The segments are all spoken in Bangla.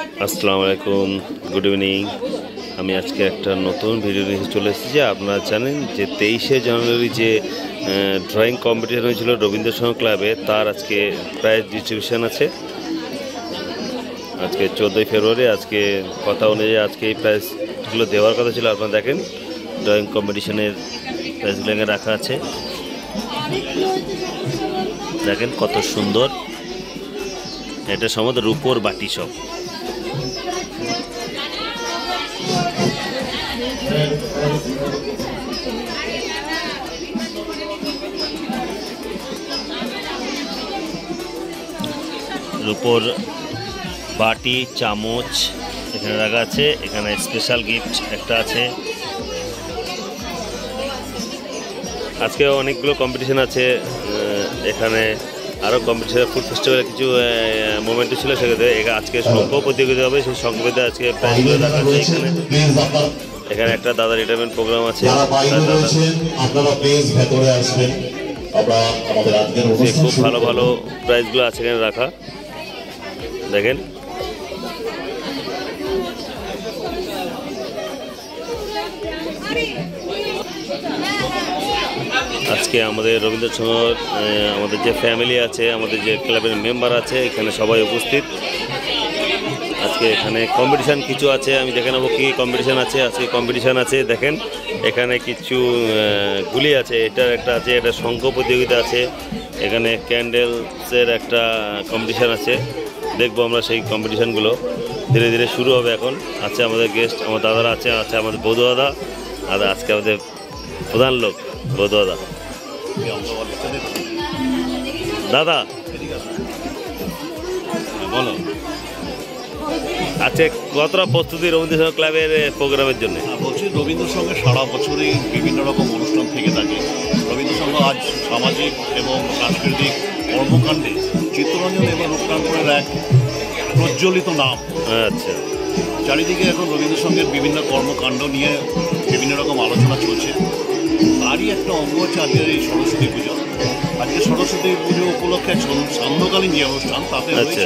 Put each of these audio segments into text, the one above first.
আসসালামু আলাইকুম, গুড ইভিনিং। আমি আজকে একটা নতুন ভিডিও নিয়ে চলে এসেছি। আপনারা জানেন যে 23শে জানুয়ারি যে ড্রয়িং কম্পিটিশন হয়েছিল রবীন্দ্র সংঘ ক্লাবে, তার আজকে প্রাইজ ডিস্ট্রিবিউশন আছে। আজকে 14ই ফেব্রুয়ারি। আজকে কথা অনুযায়ী আজকে এই প্রাইজগুলো দেওয়ার কথা ছিল। আপনারা দেখেন ড্রয়িং কম্পিটিশনের প্রাইজগুলো রাখা আছে। দেখেন কত সুন্দর, এটা সম্ভবত রূপোর বাটি সব। রূপোর বাটি, চামচ এখানে রাখা আছে। এখানে স্পেশাল গিফট একটা আছে। আজকে অনেকগুলো কম্পিটিশন আছে এখানে। আরও কম্পিটিশন, ফুড ফেস্টিভ্যালের কিছু মোমেন্টও ছিল, সেক্ষেত্রে আজকে শঙ্খ প্রতিযোগিতা হবে। সেই শঙ্খতে আজকে প্রাইজগুলো রাখা আছে। এখানে একটা দাদা রিটায়ারমেন্ট প্রোগ্রাম আছে। খুব ভালো ভালো প্রাইজগুলো আছে এখানে রাখা। দেখেন আজকে আমাদের রবীন্দ্র সংঘ, আমাদের যে ফ্যামিলি আছে, আমাদের যে ক্লাবের মেম্বার আছে, এখানে সবাই উপস্থিত। আজকে এখানে কম্পিটিশান কিছু আছে, আমি দেখে নেবো কী কম্পিটিশান আছে। আজকে কম্পিটিশান আছে, দেখেন এখানে কিছু গুলি আছে। এটার একটা আছে, এটা শঙ্খ প্রতিযোগিতা আছে। এখানে ক্যান্ডেলসের একটা কম্পিটিশান আছে। দেখবো আমরা সেই কম্পিটিশানগুলো। ধীরে ধীরে শুরু হবে এখন। আছে আমাদের গেস্ট, আমার দাদারা আছে আমাদের বৌদ্ধ দাদা। আর আজকে আমাদের প্রধান লোক বৌদ্ধ দাদা। দাদা বলো, আচ্ছা কতটা প্রস্তুতি রবীন্দ্র সংঘ ক্লাবের প্রোগ্রামের জন্য? বলছি, রবীন্দ্র সংঘে সারা বছরই বিভিন্ন রকম অনুষ্ঠান থেকে থাকে। রবীন্দ্র সংঘ আজ সামাজিক এবং সাংস্কৃতিক কর্মকাণ্ডে চিত্তরঞ্জন এবং রূপকান্তরের এক প্রজ্বলিত নাম। আচ্ছা, চারিদিকে এখন রবীন্দ্র সংঘের বিভিন্ন কর্মকাণ্ড নিয়ে বিভিন্ন রকম আলোচনা চলছে। তারই একটা অঙ্গ হচ্ছে আজকের এই সরস্বতী পুজো। আজকে সরস্বতী পুজো উপলক্ষে সান্ধ্যকালীন যে অনুষ্ঠান, তাতে রয়েছে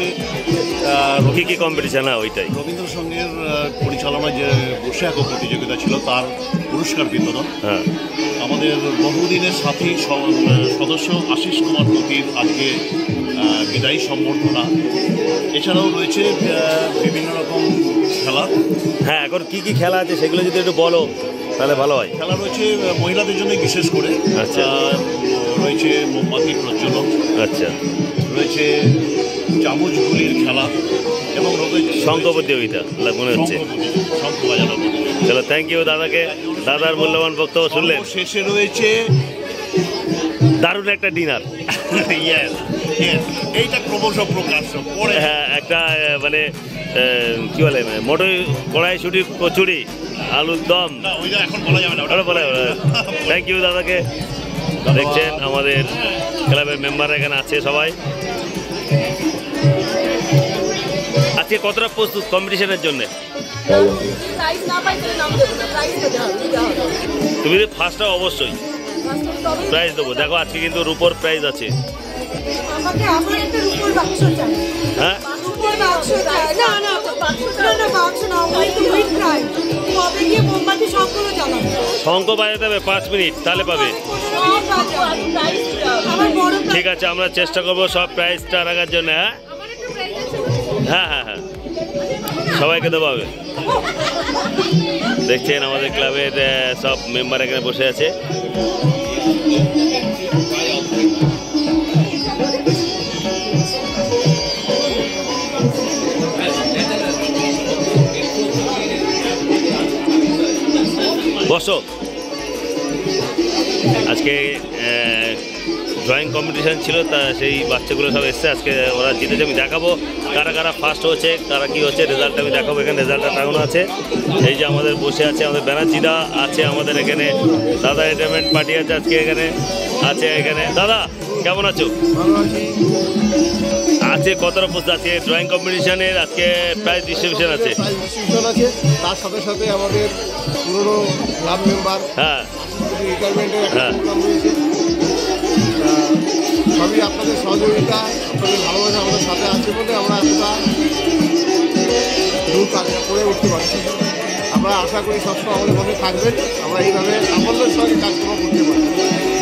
কি কি কম্পিটিশন? ওইটাই রবীন্দ্র সংঘের পরিচালনায় যে বসে এক প্রতিযোগিতা ছিল, তার পুরস্কার বিতরণ। আমাদের বহুদিনের সাথী সদস্য আশিস কুমার দত্তির আজকে বিদায়ী সম্বর্ধনা। এছাড়াও রয়েছে বিভিন্ন রকম খেলা। হ্যাঁ, এখন কি কি খেলা আছে সেগুলো যদি একটু বলো তাহলে ভালো হয়। খেলা রয়েছে মহিলাদের জন্য বিশেষ করে। আচ্ছা, রয়েছে মোমবাতি প্রজ্বলন। আচ্ছা, রয়েছে চামচগুলির খেলা এবং শঙ্খ প্রতিযোগিতা মনে হচ্ছে, শঙ্খ বাজানো প্রতিযোগিতা। চলো, থ্যাংক ইউ দাদাকে, দাদার মূল্যবান বক্তব্য শুনলেন। শেষে রয়েছে দারুণ একটা ডিনার। এইটা ক্রমশ প্রকাশ পরে। হ্যাঁ, একটা মানে কি বলে, মোটর কড়াইশুঁটি, কচুরি, আলুর দম। এখন বলা যাবে না, ওটা বলা যাবে না। থ্যাংক ইউ দাদাকে। দেখছেন আমাদের ক্লাবের মেম্বার এখানে আছে সবাই। আজকে কতটা প্রস্তুত কম্পিটিশনের জন্য? তুমি ফার্স্ট হও, অবশ্যই প্রাইজ দেবো। দেখো আজকে কিন্তু রূপোর প্রাইজ আছে। হ্যাঁ, শঙ্খ বাজাতে হবে 5 মিনিট, তাহলে পাবে। ঠিক আছে, আমরা চেষ্টা করবো সব প্রাইজটা রাখার জন্য। হ্যাঁ হ্যাঁ হ্যাঁ, সবাইকে দেওয়া হবে। দেখছেন আমাদের ক্লাবের সব মেম্বার এখানে বসে আছে। বসো। আজকে ড্রয়িং কম্পিটিশান ছিল, তা সেই বাচ্চাগুলো সব এসছে। আজকে ওরা জিতেছে। আমি দেখাবো কারা কারা ফার্স্ট হচ্ছে, কারা কী হচ্ছে, রেজাল্টটা আমি দেখাবো। এখানে রেজাল্টটা টাঙানো আছে। এই যে আমাদের বসে আছে আমাদের ব্যানার্জিদা আছে, আমাদের এখানে দাদা রিটায়ারমেন্ট পার্টি আছে আজকে এখানে আছে। এখানে দাদা কেমন আছো? আজকে কতটা প্রস্তুত আছে ড্রয়িং কম্পিটিশনের? আজকে প্রাইজ ডিস্ট্রিবিউশন আছে। তার সাথে সাথে আমাদের পুরনো ক্লাব মেম্বার, হ্যাঁ, রিটায়ারমেন্টের একটা প্রোগ্রাম রয়েছে। সবই আপনাদের সহযোগিতা, আপনাদের ভালোবাসা আমাদের সাথে আছে বলে আমরা এতটা আশা করি সবসময় আমাদের মধ্যে থাকবেন, আমরা এইভাবে সাফল্যের সঙ্গে কাজকর্ম করতে পারি।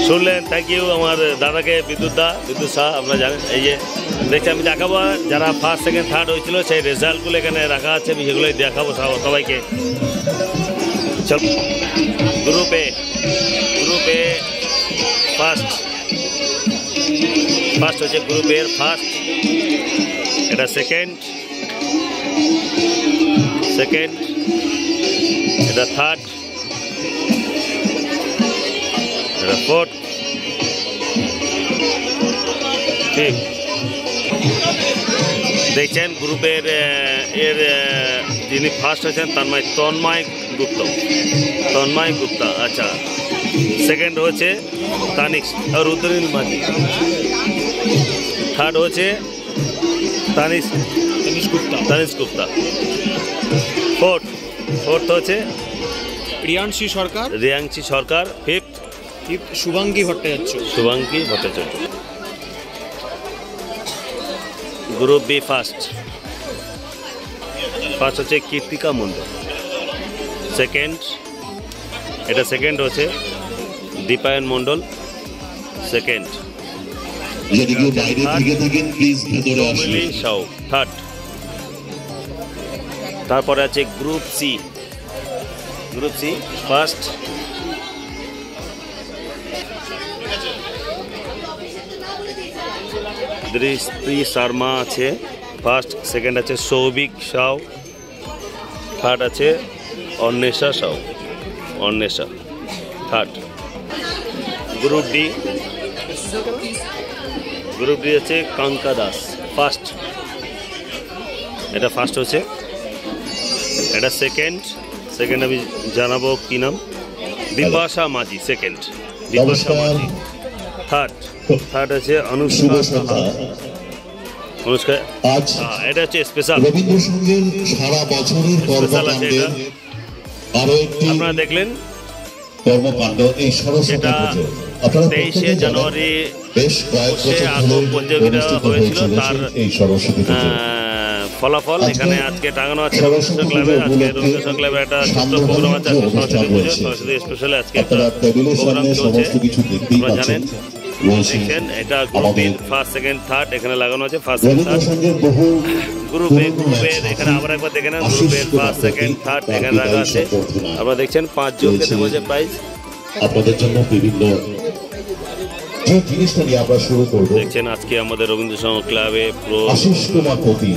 শুনলেন, থ্যাংক ইউ আমার দাদাকে, বিদ্যুৎ শাহ। আপনারা জানেন, এই যে দেখছি আমি দেখাবো যারা ফার্স্ট সেকেন্ড থার্ড হয়েছিল সেই রেজাল্টগুলো এখানে রাখা আছে, আমি সেগুলোই দেখাবো সবাইকে। চল, গ্রুপে ফার্স্ট হচ্ছে গ্রুপের ফার্স্ট, এটা সেকেন্ড, এটা থার্ড, এটা ফোর্থ, ঠিক। দেখছেন গ্রুপের এর যিনি ফার্স্ট হয়েছেন তন্ময় গুপ্তা। আচ্ছা, সেকেন্ড হচ্ছে তানিশ রুদ্রনীল মাঝি, থার্ড হচ্ছে তানিশ গুপ্তা, ফোর্থ হচ্ছে Riyanshi Sarkar, fifth Shubhangi Bhattacharya. Group B first হচ্ছে কীর্তিকা মণ্ডল, এটা সেকেন্ড হচ্ছে দীপায়ন মণ্ডল, সেকেন্ড সাউ, থার্ড। তারপরে আছে গ্রুপ সি ফার্স্ট দৃষ্টি শর্মা আছে ফার্স্ট, সেকেন্ড আছে সৌভিক সাউ, থার্ড আছে অন্বেষা থার্ড। গ্রুপ ডি আছে কাঙ্কা দাস, ফার্স্ট, এটা ফার্স্ট হচ্ছে, এটা সেকেন্ড আমি জানাবো কি নাম, বিপাশা মাঝি, সেকেন্ড বিপাশা মাঝি। থার্ড আছে অনুষ্কা, এটা হচ্ছে স্পেশাল, রবীন্দ্রসঙ্গীত সারা বছরের কর্মকাণ্ডের আরো একটি আপনারা দেখলেন কর্মকাণ্ড এই সরস্বতী পুজো। আপনারা 23শে জানুয়ারি বেশ কয়েক বছর ধরে প্রতিযোগিতা হয়েছিল, তার এই সরস্বতী পুজো ফলাফল এখানে আজকে টাঙানো আছে রবীন্দ্র ক্লাবে। আজকে রবীন্দ্র ক্লাবে একটা ছোট্ট প্রোগ্রাম আছে, সরস্বতী পুজো, সরস্বতী স্পেশালে আজকে আপনারা টেবিলের সামনে সমস্ত কিছু দেখতেই আপনারা পাচ্ছেন। জানেন, দেখছেন এটা গ্রুপের ফার্স্ট সেকেন্ড থার্ড এখানে লাগানো আছে, ফার্স্ট সেকেন্ড থার্ড। রবীন্দ্রসঙ্গীত বহু গ্রুপের এখানে আবার একবার দেখে নেন, গ্রুপের ফার্স্ট সেকেন্ড থার্ড এখানে রাখা আছে। আপনারা দেখছেন 5 জনকে দেওয়া হচ্ছে প্রাইজ। আপনাদের জন্য বিভিন্ন যে জিনিসটা নিয়ে আমরা শুরু করব, দেখছেন আজকে আমাদের রবীন্দ্র সংঘ ক্লাবে পুরো আশিস কুমার পতি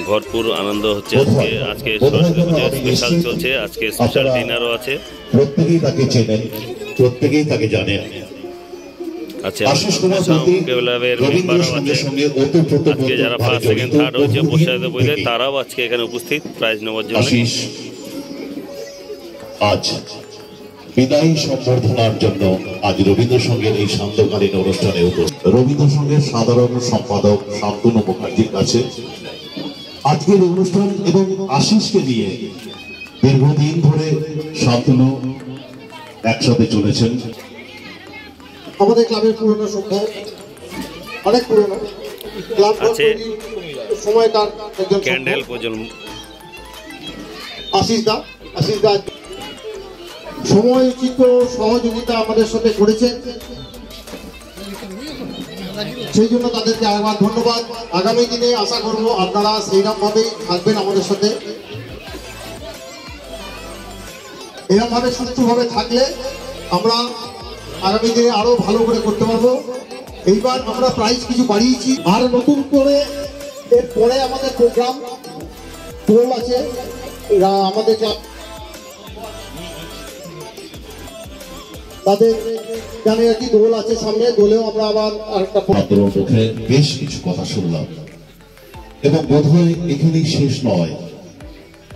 ভরপুর আনন্দ হচ্ছে। আজকে সরস্বতী পুজো স্পেশাল চলছে, আজকে স্পেশাল ডিনারও আছে। প্রত্যেকেই তাকে চেনেন, প্রত্যেকেই তাকে জানেন। আচ্ছা, আশিস কুমার পতি ক্লাবের মেম্বারও রবীন্দ্রসঙ্গীতের আছে। সঙ্গে ওতপ্রোত আজকে যারা ফার্স্ট সেকেন্ড থার্ড হচ্ছে প্রসারিত বইলে তারাও আজকে এখানে উপস্থিত প্রাইজ নেওয়ার জন্য। আশিস আজ বিদায়ী সম্বর্ধনার জন্য আজ রবীন্দ্রসঙ্গীত এই সান্ধ্যকালীন অনুষ্ঠানে উপস্থিত। রবীন্দ্রসঙ্গীত সাধারণ সম্পাদক শান্তনু মুখার্জির কাছে আজকের অনুষ্ঠান এবং আশিসকে নিয়ে দীর্ঘদিন ধরে শান্তনু একসাথে চলেছেন। আমাদের ক্লাবের পুরনো সভ্য, অনেক পুরনো ক্লাব আছে সময়কার একজন ক্যান্ডেল প্রজন্ম আশিস দা সময়োচিত সহযোগিতা আমাদের সাথে করেছেন, সেই জন্য তাদেরকে আরেকবার ধন্যবাদ। আগামী দিনে আশা করব আপনারা সেইরকম ভাবেই থাকবেন আমাদের সাথে। এরকম ভাবে সুষ্ঠুভাবে থাকলে আমরা আগামী দিনে আরো ভালো করে করতে পারবো। এইবার আমরা প্রাইস কিছু বাড়িয়েছি, আর নতুন করে এরপরে আমাদের প্রোগ্রাম দোল আছে, আমাদের তাদের জানে আর কি দোল আছে সামনে, দোলেও আমরা আবার আরেকটা মুখে বেশ কিছু কথা শুনলাম এবং বোধহয় এখানেই শেষ নয়।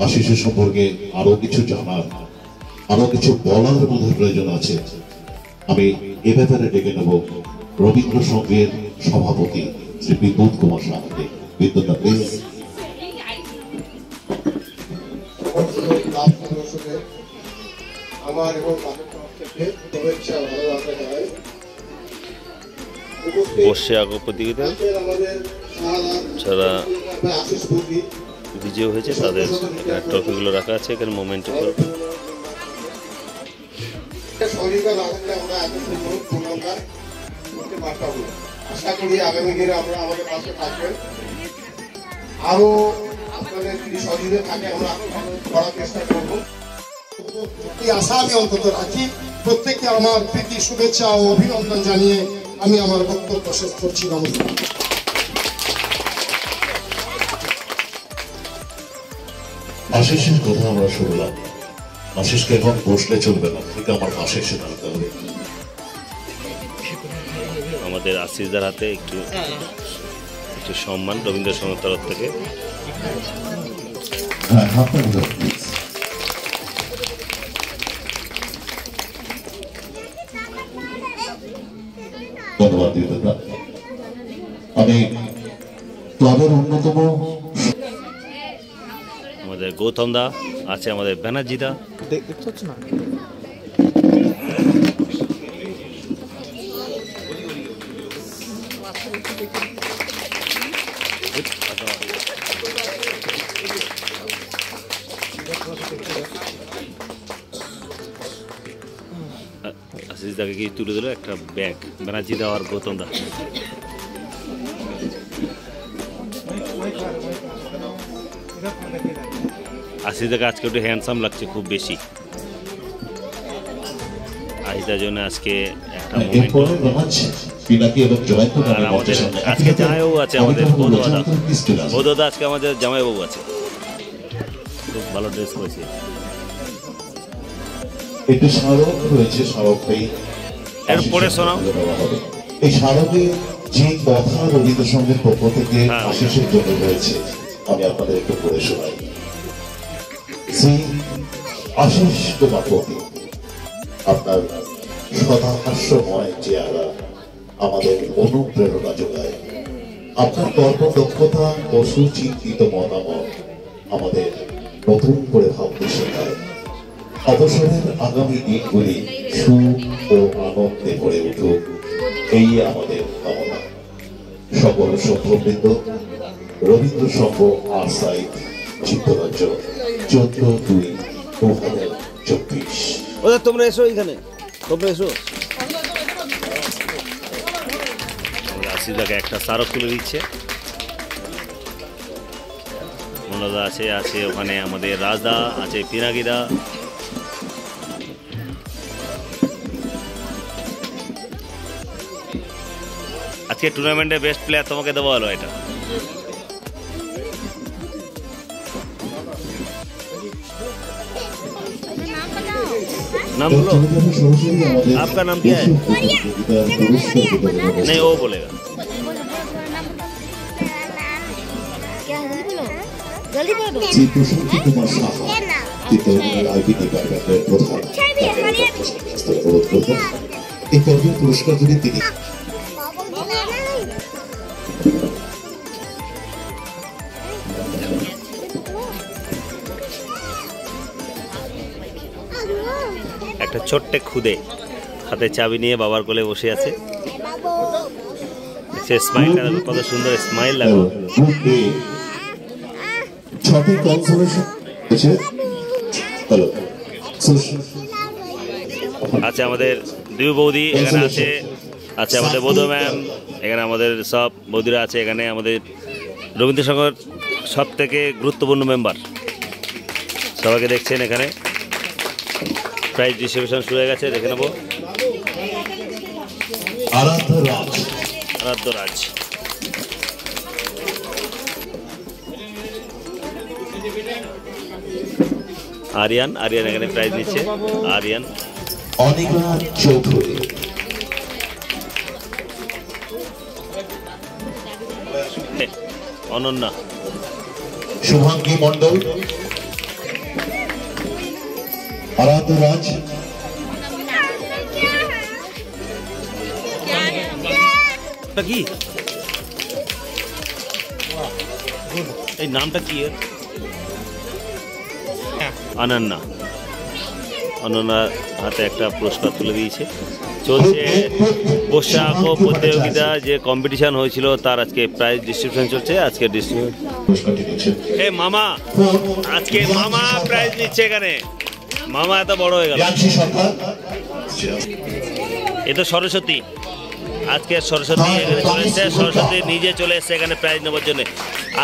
আশিসের সম্পর্কে আরো কিছু জানার, আরো কিছু বলার বোধহয় প্রয়োজন আছে। আমি এ ব্যাপারে ডেকে নেব রবীন্দ্রসঙ্গীতের সভাপতি শ্রী বিদ্যুৎ কুমার সাহাকে। বিদ্যুৎ দা প্লিজ। আমার এবং শুভেচ্ছা ভালোবাসা জানাই। বসে আগো প্রতিযোগিতা আমাদের ছাড়া আশিস পতি বিজয় হয়েছে তাদের ট্রফিগুলো রাখা আছে এখানে মোমেন্ট উপর। আশা করি আগামী দিনে আমরা আমাদের পাশে থাকবেন, আরো আপনাদের যদি সহযোগিতা থাকে আমরা করার চেষ্টা করব। এই আশা আমি অন্তত রাখি। প্রত্যেককে আমার প্রীতি শুভেচ্ছা ও অভিনন্দন জানিয়ে আমি আমার বক্তব্য শেষ করছি। নমস্কার। আশিসের কথা আমরা শুনলাম। আশিসকে এখন বসলে চলবে না, ঠিক আমার পাশে এসে দাঁড়াতে হবে। আমাদের আশিসদার হাতে একটু সম্মান রবীন্দ্রসঙ্গীত তরফ থেকে। হ্যাঁ, আপনার প্লিজ। ধন্যবাদ দিদা। আমি ক্লাবের অন্যতম আমাদের গৌতম দা আছে, আমাদের ব্যানার্জি দা, দেখতে হচ্ছে না। আশিস দাকে কি তুলে দিল একটা ব্যাগ, ব্যানার্জি দা আর গৌতম দা। আশিস দাকে আজকে একটু হ্যান্ডসাম লাগছে খুব বেশি। আশিসদার জন্য আজকে একটা মোমেন্ট। আর আমাদের আজকে জামাইবাবু আছে, আমাদের বৌদা আজকে আমাদের জামাইবাবু আছে, খুব ভালো ড্রেস করেছে। একটু স্মারক রয়েছে, স্মারকটাই এরপরে শোনাও। এই স্মারকে যে কথা রবীন্দ্রসঙ্গীতের পক্ষ থেকে আশিসের জন্য রয়েছে আমি আপনাদের একটু পড়ে শোনাই। শ্রী আশিস তোমার প্রতি আপনার সদাহাস্যময় চেহারা আমাদের অনুপ্রেরণা যোগায়। আপনার কর্মদক্ষতা ও সুচিন্তিত মতামত আমাদের নতুন করে ভাবতে শেখায়। অবসরের আগামী দিনগুলি সুখ ও আনন্দে ভরে উঠুক, এই আমাদের কামনা। সকল সভ্যবৃন্দ, রবীন্দ্র সংঘ আর সাইট চিত্তরাজ্য 14/2/2024। তোমরা এসো, এখানে তোমরা এসো। আশিসদাকে একটা স্মারক তুলে দিচ্ছে। মনোদা আছে ওখানে, আমাদের রাজদা আছে, পিনাকিদা। আজকে টুর্নামেন্টের বেস্ট প্লেয়ার তোমাকে দেওয়া হলো এটা। नाम बोलो, आपका नाम क्या है? नहीं, वो बोलेगा। जल्दी बोलो। पुरस्कार একটা ছোট্ট খুদে হাতে চাবি নিয়ে বাবার কোলে বসে আছে। সে স্মাইলটা দেখো, কত সুন্দর স্মাইল লাগলো। আচ্ছা, আমাদের দুই বৌদি এখানে আছে, আচ্ছা আমাদের বৌদ্ধ ম্যাম এখানে, আমাদের সব বৌদিরা আছে এখানে। আমাদের রবীন্দ্রসঙ্গের সব থেকে গুরুত্বপূর্ণ মেম্বার সবাইকে দেখছেন এখানে। প্রাইজ ডিস্ট্রিবিউশন শুরু হয়ে গেছে, দেখে নেবো। আরাধ্য রাজ আরিয়ান এখানে প্রাইজ নিচ্ছে। আরিয়ান, অনিকা চৌধুরী, অনন্যা, শুভাঙ্গী মন্ডল, আরাধ্য রাজ, কি এই নামটা কি? অনন্যা, অনন্যার হাতে একটা পুরস্কার তুলে দিয়েছে। চলছে বসে আঁকো প্রতিযোগিতা, যে কম্পিটিশন হয়েছিল তার আজকে প্রাইজ ডিস্ট্রিবিউশন চলছে। আজকে ডিস্ট্রিবিউশন মামা, আজকে মামা প্রাইজ নিচ্ছে এখানে। মামা এত বড় হয়ে গেল। এ তো সরস্বতী, আজকে সরস্বতী এখানে চলে এসছে। সরস্বতী নিজে চলে এসছে এখানে প্রাইজ নেওয়ার জন্য।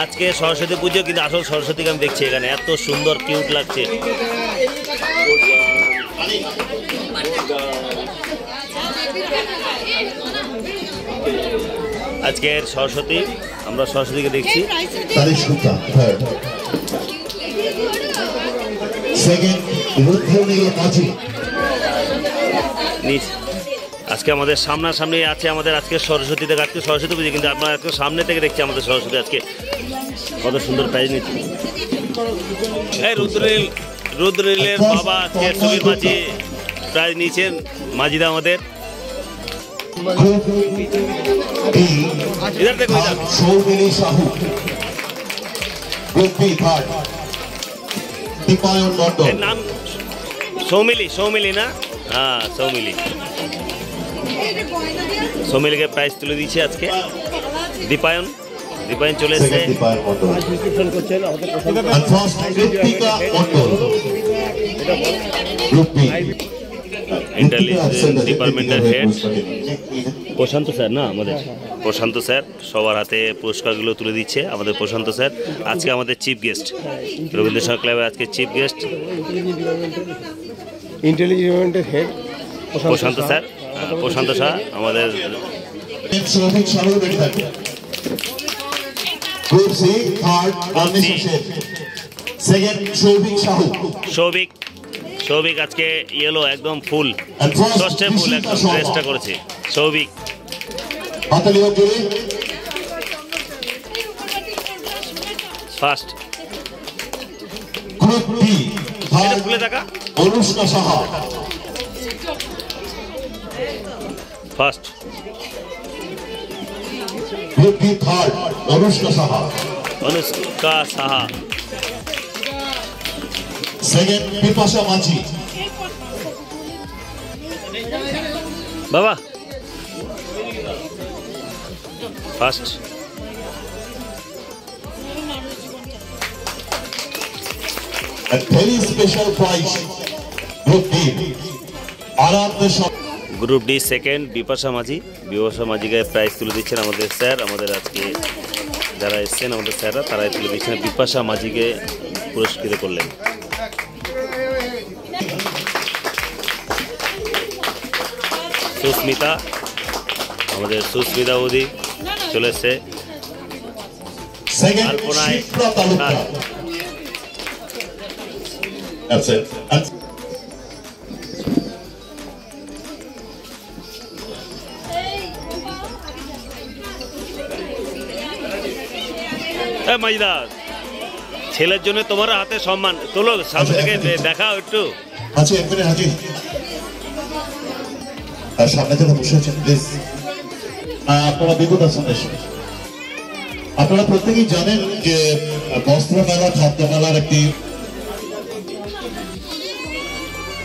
আজকে সরস্বতী পুজো, কিন্তু আসল সরস্বতীকে আমি দেখছি এখানে, এত সুন্দর কিউট লাগছে। আজকের সরস্বতী, আমরা সরস্বতীকে দেখছি। আজকে আমাদের সামনাসামনি আছে আমাদের আজকে সরস্বতী থেকে, আজকে সরস্বতী পুজো, কিন্তু আপনারা আজকে সামনে থেকে দেখছি আমাদের সরস্বতী আজকে কত সুন্দর প্রাইজ নিচ্ছে। এই রুদ্রনীলের বাবা আজকে সুবীর মাঝি প্রাইজ নিয়েছেন। মাঝিদা আমাদের इधर देखो, इधर Soumili Sahu, group B third, Dipayan Mondal. এর নাম সৌমিলি না? হ্যাঁ, সৌমিলিকে প্রাইজ তুলে দিয়েছে আজকে দীপায়ন চলে এসছে। ইন্টেলিজেন্স ডিপার্টমেন্টের হেড প্রশান্ত স্যার না, আমাদের প্রশান্ত স্যার সবার হাতে পুরস্কারগুলো তুলে দিচ্ছে। আমাদের প্রশান্ত স্যার আজকে আমাদের চিফ গেস্ট, রবীন্দ্র ক্লাবের আজকে চিফ গেস্ট ইন্টেলিজেন্সের head Prashanta sir. Prashanta sir আমাদের Souvik Sahu ready, group C third Ramesh Sheikh, second Souvik Sahu. Souvik আজকে ইয়েলো একদম ফুল, ষষ্ঠে ফুল একদম ড্রেসটা করেছে Souvik. First group B third খুলে দেখা Anushka Saha, first group B third Anushka Saha, second Bipasha Majhi. বাবা first. And very special prize, Group D, group D second Bipasha মাঝিকে প্রাইজ তুলে দিচ্ছেন আমাদের স্যার। আমাদের আজকে যারা এসছেন আমাদের স্যাররা, তারাই তুলে দিচ্ছেন। বিপাশা মাঝিকে পুরস্কৃত করলেন। সুস্মিতা, আমাদের সুস্মিতা বৌদি চলে এসছে। আলপনায় মাইদা, ছেলের জন্য তোমার হাতে সম্মান তোলো, সামনে থেকে দেখাও একটু। আচ্ছা, এক মিনিট হাজির, সামনে থেকে বসে আছেন প্লিজ। আপনারা বিগত আছেন। আপনারা প্রত্যেকেই জানেন যে বস্ত্র মেলা খাদ্য মেলার একটি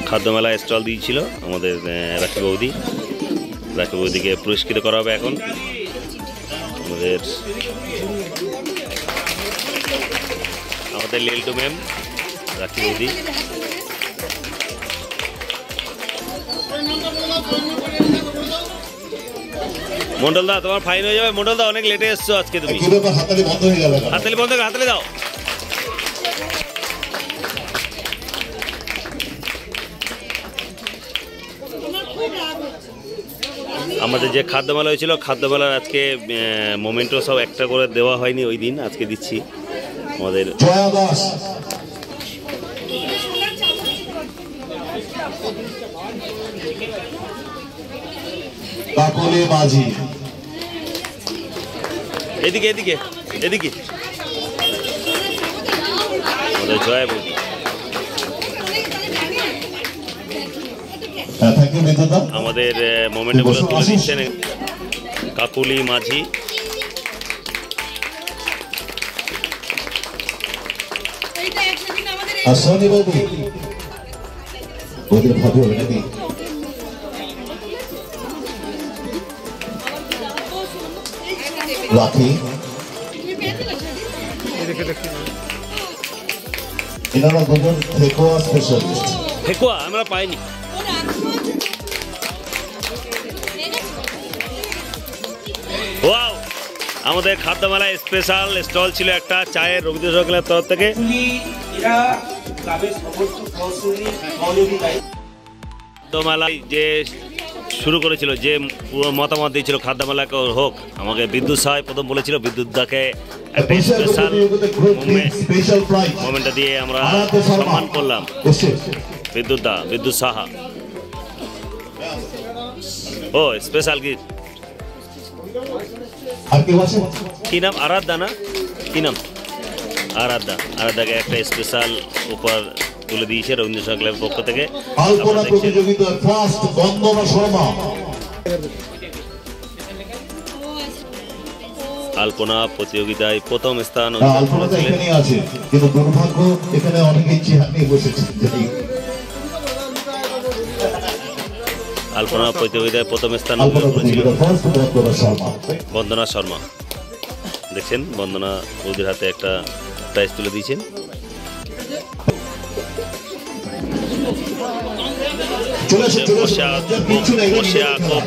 খাদ্য মেলায় স্টল দিয়েছিল আমাদের রাখি বৌদিকে পুরস্কৃত করা হবে এখন। আমাদের লিল্টু ম্যাম, রাখি বৌদি। মন্ডল দা, তোমার ফাইন হয়ে যাবে। মন্ডল দা, অনেক লেটে এসছো আজকে তুমি। হাতালি বন্ধ হয়ে গেল। হাতালি দাও। আমাদের যে খাদ্য মেলা হয়েছিল, খাদ্য মেলার আজকে মোমেন্টো সব একটা করে দেওয়া হয়নি ওই দিন, আজকে দিচ্ছি। আমাদের এদিকে আমাদের জয়া বৌদি। আমাদের মোমেন্টগুলো তুলে দিচ্ছেন কাকুলি মাঝি। ওদের ভাবে হবে নাকি? রাখি এনারা দুজন ঠেকুয়া স্পেশালিস্ট। ঠেকুয়া আমরা পাইনি। ওয়াও, আমাদের খাদ্যমেলায় স্পেশাল স্টল ছিল একটা চায়ের রবীন্দ্র সরকারের তরফ থেকে। খাদ্যমেলায় যে শুরু করেছিল, যে মতামত দিয়েছিল খাদ্যমেলাকে হোক, আমাকে বিদ্যুৎ সাহায় প্রথম বলেছিল, বিদ্যুৎ দাকে একটা স্পেশাল মোমেন্টটা দিয়ে আমরা সম্মান করলাম। বিদ্যুৎ সাহা ও স্পেশাল গিফট। কি নাম? আরাধ্যা না কি নাম? আরাধ্যাকে একটা স্পেশাল উপহার তুলে দিয়েছে রবীন্দ্র সংঘ ক্লাবের পক্ষ থেকে। আলপনা প্রতিযোগিতায় প্রথম স্থান কিন্তু দুর্ভাগ্য এখানে অনেকেই চেয়ার নিয়ে বসেছেন। আলপনা প্রতিযোগিতায় প্রথম স্থান বন্দনা শর্মা। দেখছেন বন্দনা ওদের হাতে একটা প্রাইজ তুলে দিয়েছেন।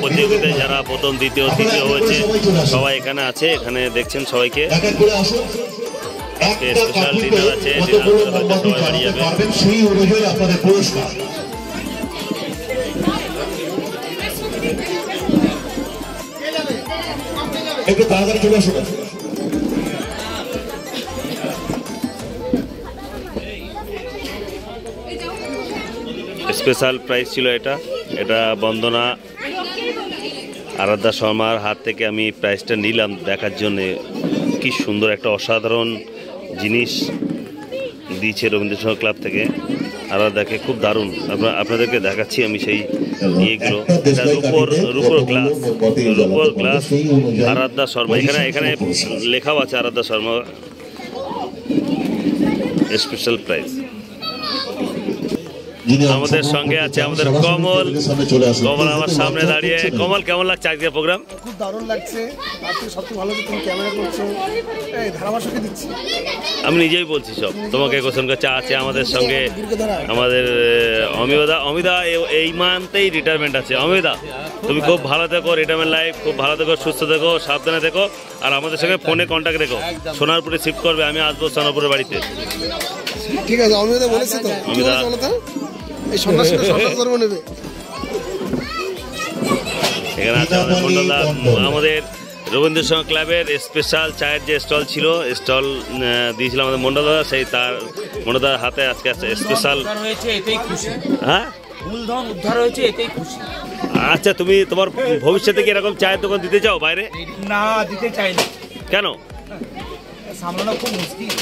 প্রতিযোগিতায় যারা প্রথম দ্বিতীয় তৃতীয় হয়েছে সবাই এখানে আছে। এখানে দেখছেন সবাইকে স্পেশাল ডিনার আছে, সবাই বাড়ি যাবে। সেই অনুযায়ী আপনাদের পুরস্কার একটু তাড়াতাড়ি চলে আসুন। স্পেশাল প্রাইজ ছিল এটা বন্দনা আরাধ্যা শর্মার হাত থেকে আমি প্রাইজটা নিলাম দেখার জন্যে। কি সুন্দর একটা অসাধারণ জিনিস দিয়েছে রবীন্দ্র সংঘ ক্লাব থেকে আরাধ্যাকে, খুব দারুণ। আপনাদেরকে দেখাচ্ছি আমি সেই ইয়েগুলো। এটা রূপোর গ্লাস আরাধ্যা শর্মা। এখানে লেখাও আছে আরাধ্যা শর্মা স্পেশাল প্রাইজ। আমাদের সঙ্গে আছে আমাদের কমল আমার সামনে দাঁড়িয়ে। কমল, কেমন লাগছে আজকের প্রোগ্রাম? খুব দারুণ লাগছে। সবচেয়ে ভালো যে তুমি ক্যামেরা করছো, ধারাভাষ্যকে দিচ্ছি। আমি নিজেই বলছি সব, তোমাকে কোশ্চেন করছে। আছে আমাদের সঙ্গে আমাদের অমিতা এই মান্থেই রিটায়ারমেন্ট আছে। অমিতা, তুমি খুব ভালো থেকো, রিটায়ারমেন্ট লাইফ খুব ভালো থেকো, সুস্থ থেকো, সাবধানে থেকো। আর আমাদের সঙ্গে ফোনে কন্ট্যাক্ট রেখো। সোনারপুরে শিফট করবে, আমি আসবো সোনারপুরের বাড়িতে। ঠিক আছে, অমিতা বলেছি তো। অমিতা এখানে আছে আমাদের মন্ডলদা। আমাদের রবীন্দ্র সংঘ ক্লাবের স্পেশাল চায়ের যে স্টল ছিল, স্টল দিয়েছিল আমাদের মন্ডলদা। সেই তার মন্ডলদার হাতে আজকে স্পেশাল হয়েছে, এতেই খুশি। হ্যাঁ, মূলধন উদ্ধার হয়েছে, এতেই খুশি। আচ্ছা, তুমি তোমার ভবিষ্যতে কি এরকম চায়ের দোকান দিতে চাও বাইরে? না, দিতে চাই না। কেন? সামলানো খুব মুশকিল।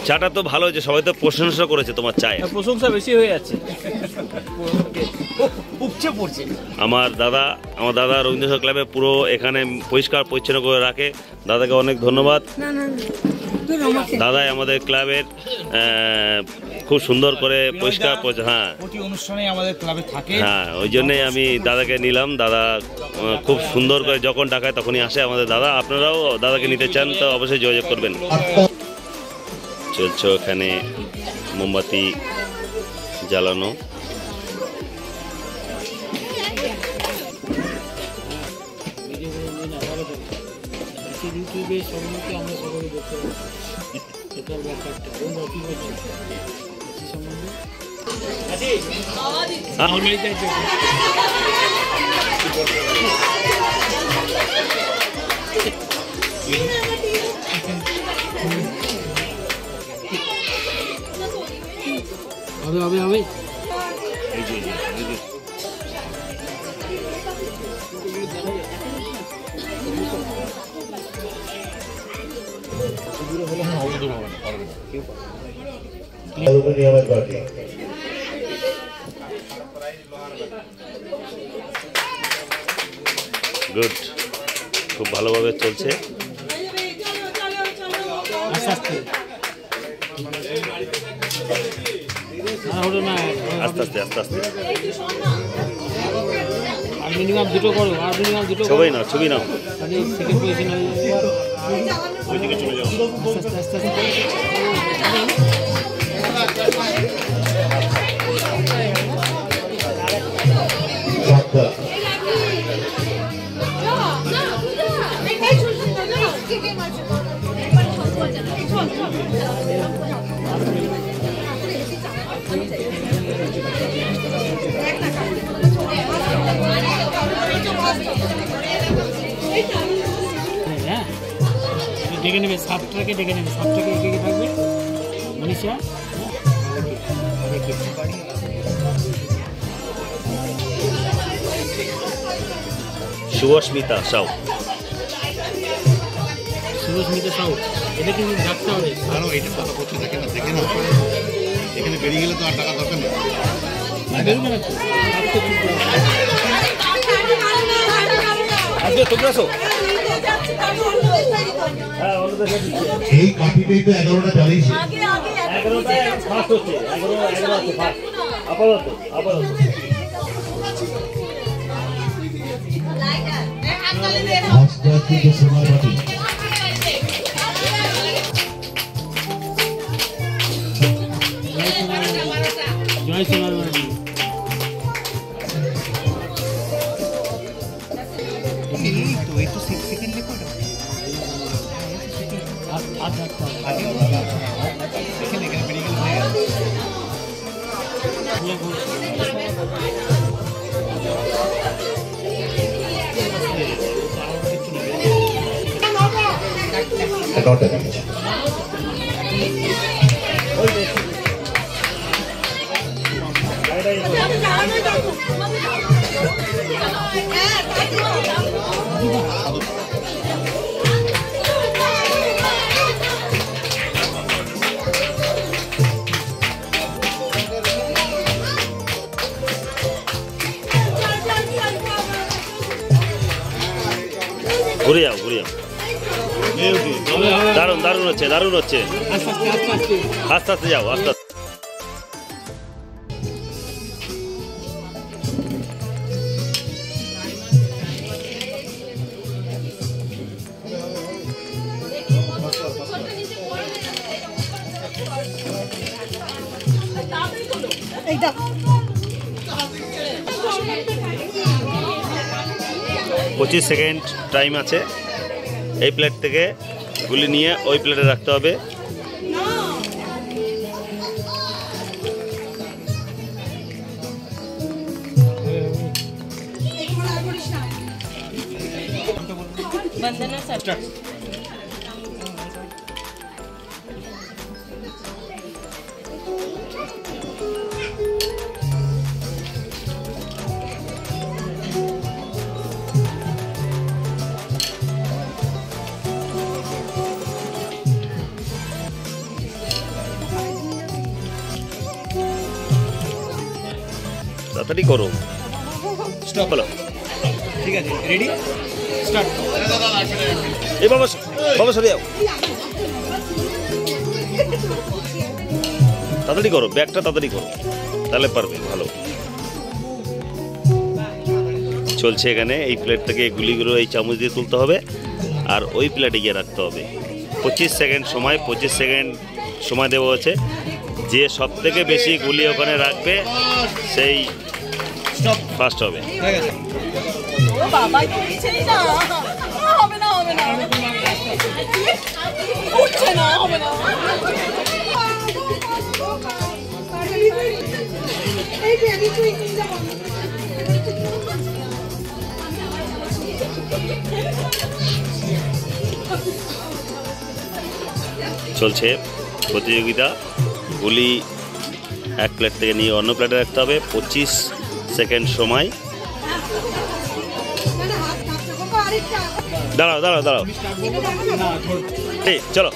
চাটা তো ভালো হয়েছে, সবাই তো প্রশংসা করেছে তোমার চায়। প্রশংসা বেশি হয়ে যাচ্ছে, উপচে পড়ছে। আমার দাদা রবীন্দ্র সংঘ ক্লাবে পুরো এখানে পরিষ্কার পরিচ্ছন্ন করে রাখে। দাদাকে অনেক ধন্যবাদ। দাদাই আমাদের ক্লাবের খুব সুন্দর করে পরিষ্কার। হ্যাঁ, প্রতি অনুষ্ঠানে আমাদের ক্লাবে থাকে। হ্যাঁ, ওই জন্যই আমি দাদাকে নিলাম। দাদা খুব সুন্দর করে যখন ডাকায় তখনই আসে আমাদের দাদা। আপনারাও দাদাকে নিতে চান তো অবশ্যই যোগাযোগ করবেন। চলছে এখানে মোমবাতি জ্বালানো। ইউটিউবের সম্মুখে আমরা সকলে দেখতে পাচ্ছি এটার ব্যাপারটা সম্বন্ধে হবে গুড, খুব ভালোভাবে চলছে। তাড়াহুড়ো না, আস্তে আস্তে আস্তে আস্তে আর মিনিমাম দুটো করো, আর মিনিমাম দুটো করো। ছবি নাও, ছবি নাও। তাহলে সেকেন্ড পজিশন হয়ে যাবে। ওইদিকে চলে যাও। আস্তে আস্তে আস্তে আস্তে। সাতটা হ্যাঁ, ডেকে নেবে, সাপটাকে ডেকে নেবে, সাপটাকে এগিয়ে এগিয়ে থাকবে মনীষা। শুভস্মিতা সাউ। সুস্মিতা সাউ, এটা কিন্তু ডাকতে হবে। আরো এইটা কথা করছে দেখে না, দেখে না। এখানে বেরিয়ে গেলে তো আর টাকা দরকার নেই। বেরোবে না তো, সাপটা চুপ করে আছে। আজকে তোমরা আসো। এই কাঠিটাই তো 11টা জ্বালিয়েছে। 11টায় ফার্স্ট হচ্ছে, 11 আছে ফার্স্ট। আপাতত আপাতত 5টা থেকে সময় বাকি। জয় সোনার বাড়ি। আর ডাকতে হবে। নটা দিয়েছে। ঘুরে যাও, ঘুরে যাও। দারুণ দারুণ হচ্ছে, দারুণ হচ্ছে। আস্তে আস্তে আস্তে আস্তে। আস্তে আস্তে যাও, আস্তে আস্তে। এইটা 25 সেকেন্ড টাইম আছে। এই প্লেট থেকে গুলি নিয়ে ওই প্লেটে রাখতে হবে। বন্দনা স্যার তাড়াতাড়ি করো। স্টপ হলো। ঠিক আছে, রেডি, স্টার্ট। এই বাবা, বাবা সরে যাও। তাড়াতাড়ি করো, ব্যাগটা তাড়াতাড়ি করো, তাহলে পারবে ভালো। চলছে এখানে। এই প্লেট থেকে গুলিগুলো এই চামচ দিয়ে তুলতে হবে আর ওই প্লেটে গিয়ে রাখতে হবে। 25 সেকেন্ড সময়, 25 সেকেন্ড সময় দেওয়া হচ্ছে। যে সব থেকে বেশি গুলি ওখানে রাখবে সেই ফার্স্ট হবে। ও বাবা কিছুই না হবে না, হবে না, উঠছে না, হবে না। এই বেবি তুই কি যাবো? চলছে প্রতিযোগিতা। গুলি এক প্লেট থেকে নিয়ে অন্য প্লেটে রাখতে হবে। 25 সেকেন্ড সময়। দাঁড়াও দাঁড়াও দাঁড়াও, এই চলো।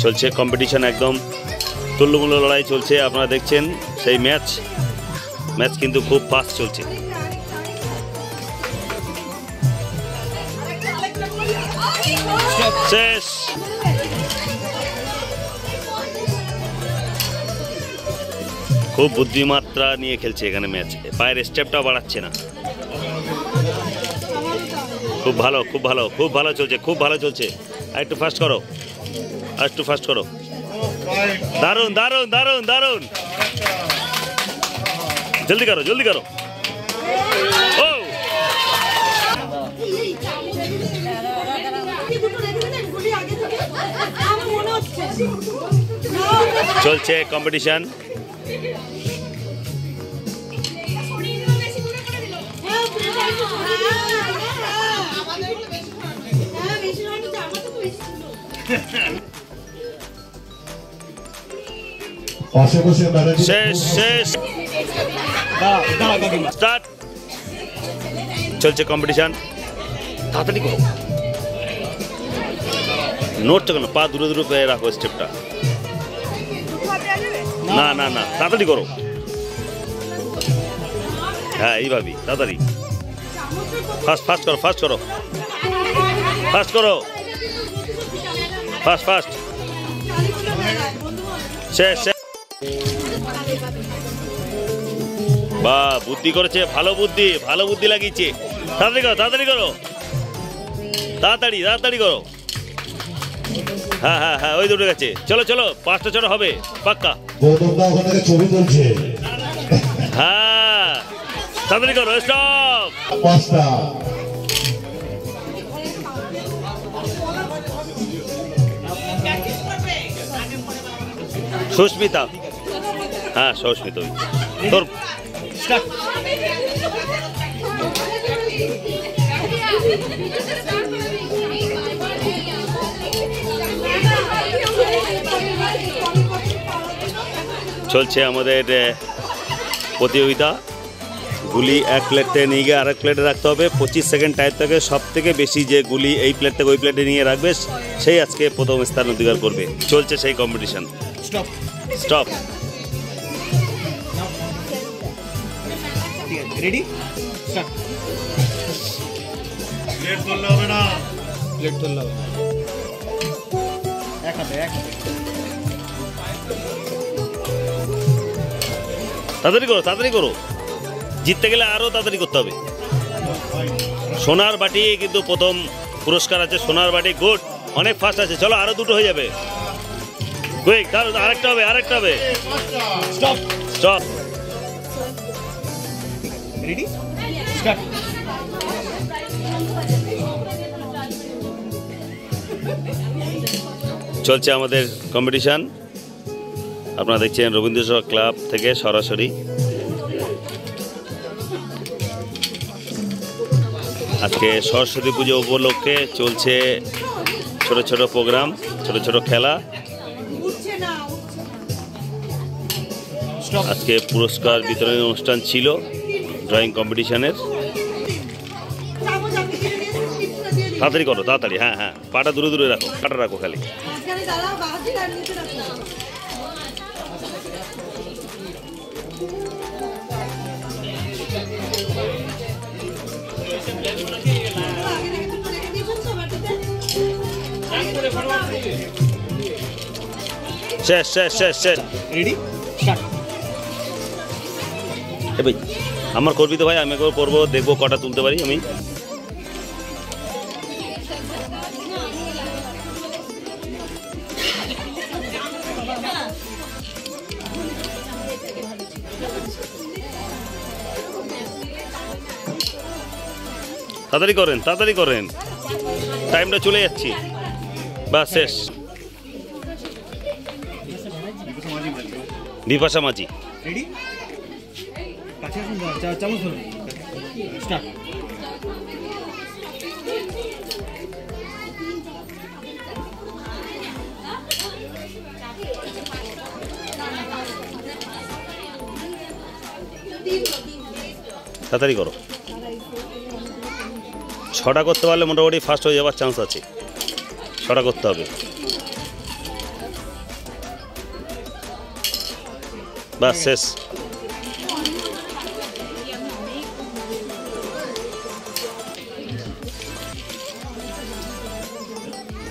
চলছে কম্পিটিশন, একদম তুল্যমূল্য লড়াই চলছে। আপনারা দেখছেন সেই ম্যাচ ম্যাচ কিন্তু খুব ফাস্ট চলছে। শেষ। খুব বুদ্ধিমাত্রা নিয়ে খেলছে এখানে ম্যাচ, পায়ের স্টেপটা বাড়াচ্ছে না। খুব ভালো, খুব ভালো, খুব ভালো চলছে, খুব ভালো চলছে। আর একটু ফাস্ট করো, আর একটু ফাস্ট করো। দারুণ দারুণ দারুণ দারুণ, জলদি করো জলদি করো। ও চলছে কম্পিটিশন। শেষ শেষ, স্টার্ট। চলছে কম্পিটিশন, তাড়াতাড়ি করো। নোটটা কেন, পা দূরে দূরে পেয়ে রাখো স্টেপটা। না না না, তাড়াতাড়ি করো। হ্যাঁ এইভাবেই তাড়াতাড়ি, ফাস্ট ফাস্ট করো, ফাস্ট করো, ফাস্ট করো, ফাস্ট ফাস্ট। শেষ শেষ। বা বুদ্ধি করেছে, ভালো বুদ্ধি, ভালো বুদ্ধি লাগিয়েছে। তাড়াতাড়ি করো, তাড়াতাড়ি করো, তাড়াতাড়ি তাড়াতাড়ি করো। হ্যাঁ হ্যাঁ হ্যাঁ, ওই দুটো গেছে। চলো চলো, 5টা চড়া হবে পাক্কা। ছবি তুলছে। হ্যাঁ তাড়াতাড়ি করো, স্টপ। 5টা। সুস্মিতা, হ্যাঁ সুস্মিতা, তোর চলছে আমাদের প্রতিযোগিতা। গুলি এক প্লেট থেকে নিয়ে গিয়ে আরেক প্লেটে রাখতে হবে। 25 সেকেন্ড টাইম থেকে সব থেকে বেশি যে গুলি এই প্লেট থেকে ওই প্লেটে নিয়ে রাখবে সেই আজকে প্রথম স্থান অধিকার করবে। চলছে সেই competition. Stop stop. Ready, start. Plate তুললে হবে না, প্লেট তুললে হবে। এক হাতে, এক হাতে। তাড়াতাড়ি করো, তাড়াতাড়ি করো। জিততে গেলে আরো তাড়াতাড়ি করতে হবে। সোনার বাটি কিন্তু প্রথম পুরস্কার আছে, সোনার বাটি। গুড, অনেক ফাস্ট আছে। চলো আরো দুটো হয়ে যাবে। কুইক, আরেকটা হবে, আরেকটা হবে। Stop stop. Ready, start. চলছে আমাদের কম্পিটিশন। আপনারা দেখছেন রবীন্দ্র ক্লাব থেকে সরাসরি। আজকে সরস্বতী পুজো উপলক্ষে চলছে ছোট ছোট প্রোগ্রাম, ছোট ছোট খেলা। আজকে পুরস্কার বিতরণী অনুষ্ঠান ছিল ড্রয়িং কম্পিটিশনের। তাড়াতাড়ি করো, তাড়াতাড়ি। হ্যাঁ হ্যাঁ, পাটা দূরে দূরে রাখো, পাটা রাখো খালি। শেষ শেষ শেষ শেষ। Ready, start. এ ভাই আমার করবি তো ভাই, আমি একবার করবো, দেখবো কটা তুলতে পারি আমি। তাড়াতাড়ি করেন, তাড়াতাড়ি করেন, টাইমটা চলে যাচ্ছি। বাস শেষ। বিপাশা মাঝি, রেডি, কাছে আসুন, চামচ ধরুন, স্টার্ট। তাড়াতাড়ি করো। 6টা করতে পারলে মোটামুটি ফার্স্ট হয়ে যাওয়ার চান্স আছে। 6টা করতে হবে। বাস শেষ।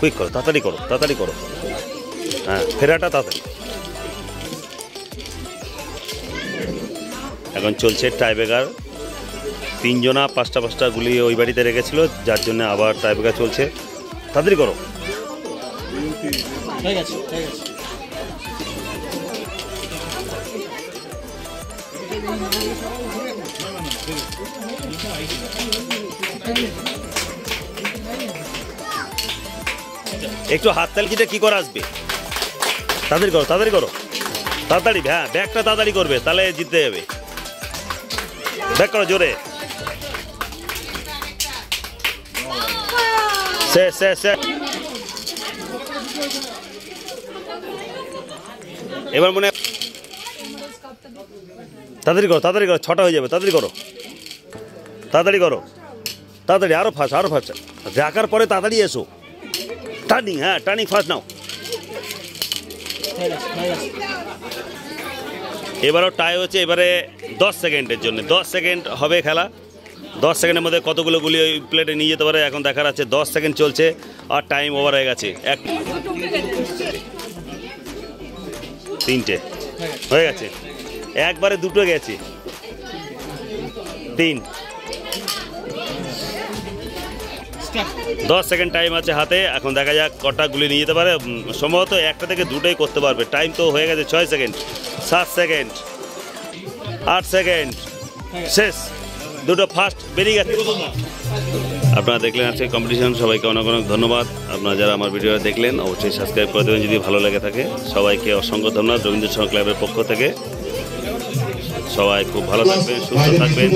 কুইক করো, তাড়াতাড়ি করো, তাড়াতাড়ি করো। হ্যাঁ, ফেরাটা তাড়াতাড়ি। এখন চলছে টাইব্রেকার। 3 জনা 5টা গুলি ওই বাড়িতে রেখেছিল, যার জন্য আবার টাইব্রেকার চলছে। তাড়াতাড়ি করো। হয়ে গেছে, হয়ে গেছে। একটু হাত তালকিটা কি করে আসবে? তাড়াতাড়ি করো, তাড়াতাড়ি করো, তাড়াতাড়ি। হ্যাঁ, ব্যাগটা তাড়াতাড়ি করবে, তাহলে জিততে যাবে। ব্যাগ করো জোরে। শেষ শেষ শেষ। এবার মনে তাড়াতাড়ি করো, তাড়াতাড়ি করো, 6টা হয়ে যাবে। তাড়াতাড়ি করো, তাড়াতাড়ি করো, তাড়াতাড়ি। আরো ফাস্ট, আরো ফাস্ট। রাখার পরে তাড়াতাড়ি এসো। টার্নিং, হ্যাঁ টার্নিং ফাস্ট নাও। এবারও টাই হচ্ছে, এবারে 10 সেকেন্ডের জন্য। 10 সেকেন্ড হবে খেলা। 10 সেকেন্ডের মধ্যে কতগুলো গুলি ওই প্লেটে নিয়ে যেতে পারে এখন দেখার আছে। 10 সেকেন্ড চলছে আর টাইম ওভার হয়ে গেছে। 3টে হয়ে গেছে, একবারে 2টো গেছে। 3 10 সেকেন্ড টাইম আছে হাতে। এখন দেখা যাক কটা গুলি নিয়ে যেতে পারে। সম্ভবত 1টা থেকে 2টোই করতে পারবে। টাইম তো হয়ে গেছে 6 সেকেন্ড, 7 সেকেন্ড, 8 সেকেন্ড। শেষ। 2টো ফার্স্ট বেরিয়ে গেছে। আপনারা দেখলেন আজকে কম্পিটিশন। সবাইকে অনেক অনেক ধন্যবাদ। আপনারা যারা আমার ভিডিওটা দেখলেন অবশ্যই সাবস্ক্রাইব করে দেবেন যদি ভালো লেগে থাকে। সবাইকে অসংখ্য ধন্যবাদ রবীন্দ্র সংঘ ক্লাবের পক্ষ থেকে। সবাই খুব ভালো থাকবেন, সুস্থ থাকবেন।